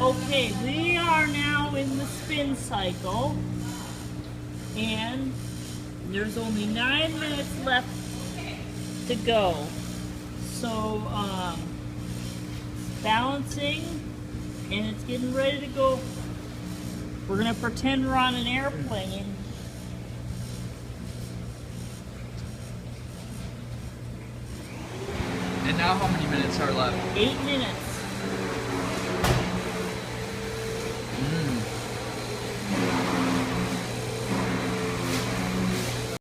Okay, we are now in the spin cycle, and there's only 9 minutes left to go. So, it's balancing, and it's getting ready to go. We're gonna pretend we're on an airplane. And now how many minutes are left? 8 minutes.